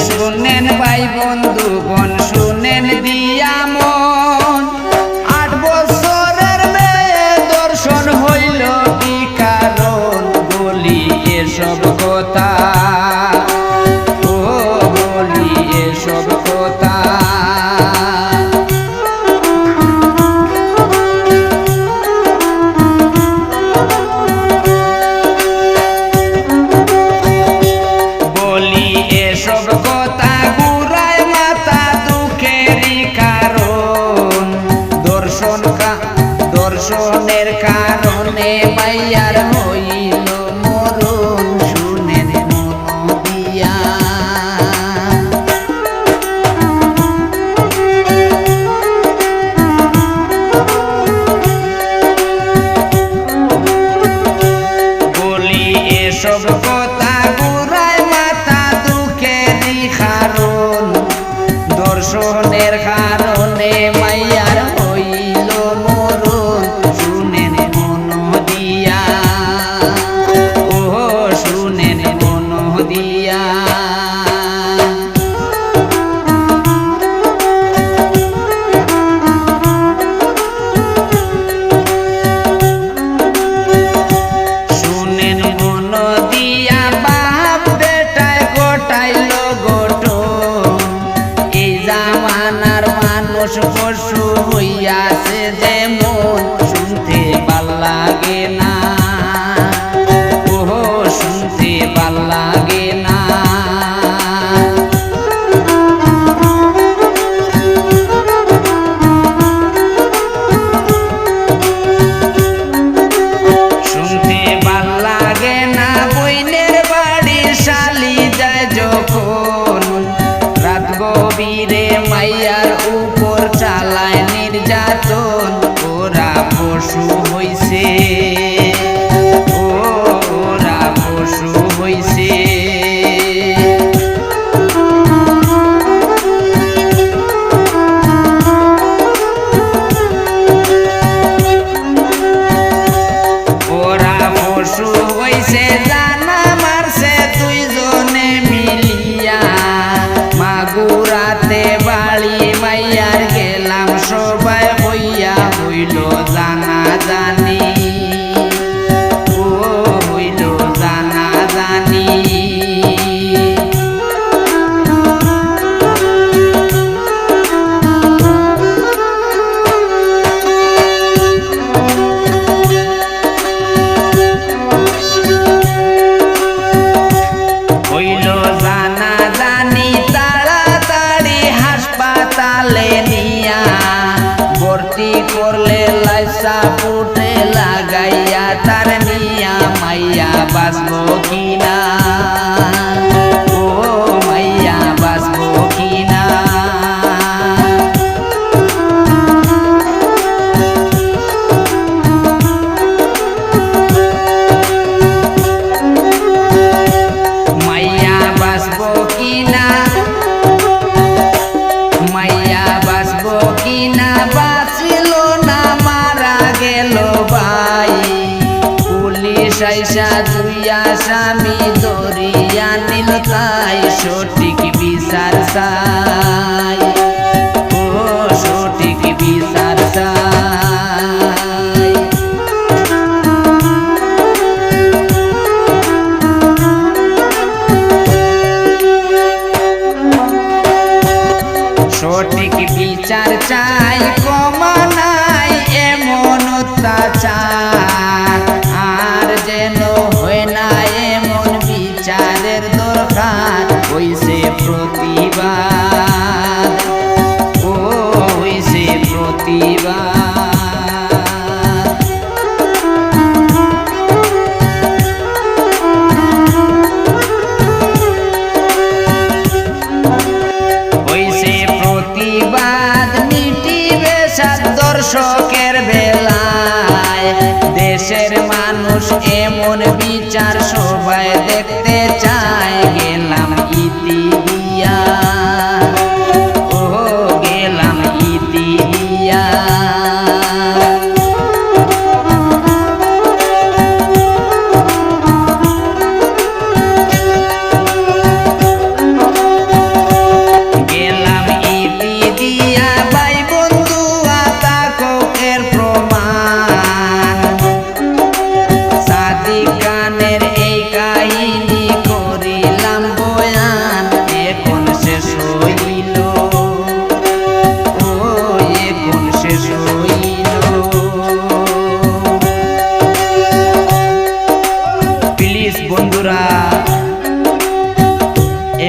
শুনেন ভাই বন্ধুগণ শুনেন দিয়া মন 8 বছরের মেয়ে দর্শন হইল কি কারণ বলি এসব কথা ও বলি এসব কথা বলি এসব কথা ঘুরায় মাথা দুঃখেরই কারণ দর্শনের কারণে মাইয়ার হইল মরণ শুনেন মন দিয়া বলি এসব কথা দর্শনের কারণে মাইয়ার হইল মরণ শুনেন মন দিয়া ও শুনেন মন দিয়া শুনেন মন দিয়া বাপ বেটায় গোটাইল জামানার মানুষ পশু হইয়াছে যেমন শুনতে ভাল লাগে না ও শুনতে ভাল লাগে না শুনতে ভাল লাগে না বইনের বাড়ি শালি যায় যখন রাত গভীরে মাইয়ার উপর চালায় নির্যাতন ওরা পশু হইছে ওরা পশু হইছে ওরা পশু হইছে জানা মারছে দুইজনে মিলিয়া মাগুরাতে বাড়ি মাইয়ার গেলাম সবাই হইয়া হইল জানা জানি ও হইল জানা জানি হইল জানা জানি তাড়াতাড়ি হাসপাতালে নিয়া ভর্তি করলে লাইসা ফুটে লাগাইয়া তার নিয়া মাইয়া বাঁচবো কিনা ও মাইয়া বাঁচবো কিনা মাইয়া বাঁচবো কিনা মাইয়া বাঁচবো কিনা বাঁচিল না মারা গেল ভাই পুলিশ আইসা দুই আসামি ধরিয়া নিল তাই সঠিক বিচার চাই ও সঠিক বিচার চাই সঠিক বিচার চাই কমা নাই এমন অত্যাচার আর যেন হয় না এমন বিচারের দরকার হইছে প্রতিবাদ ও হইছে প্রতিবাদ হইছে প্রতিবাদ মিটিবে সাত দর্শকের বেলায় দেশের মানুষ এমন বিচার সবাই দেখতে চায়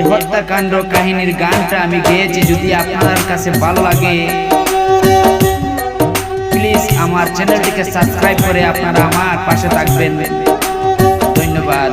হত্যাকাণ্ড কাহিনীর গানটা আমি গেয়েছি, যদি আপনার কাছে ভালো লাগে প্লিজ আমার চ্যানেলটিকে সাবস্ক্রাইব করে আপনারা আমার পাশে থাকবেন। ধন্যবাদ।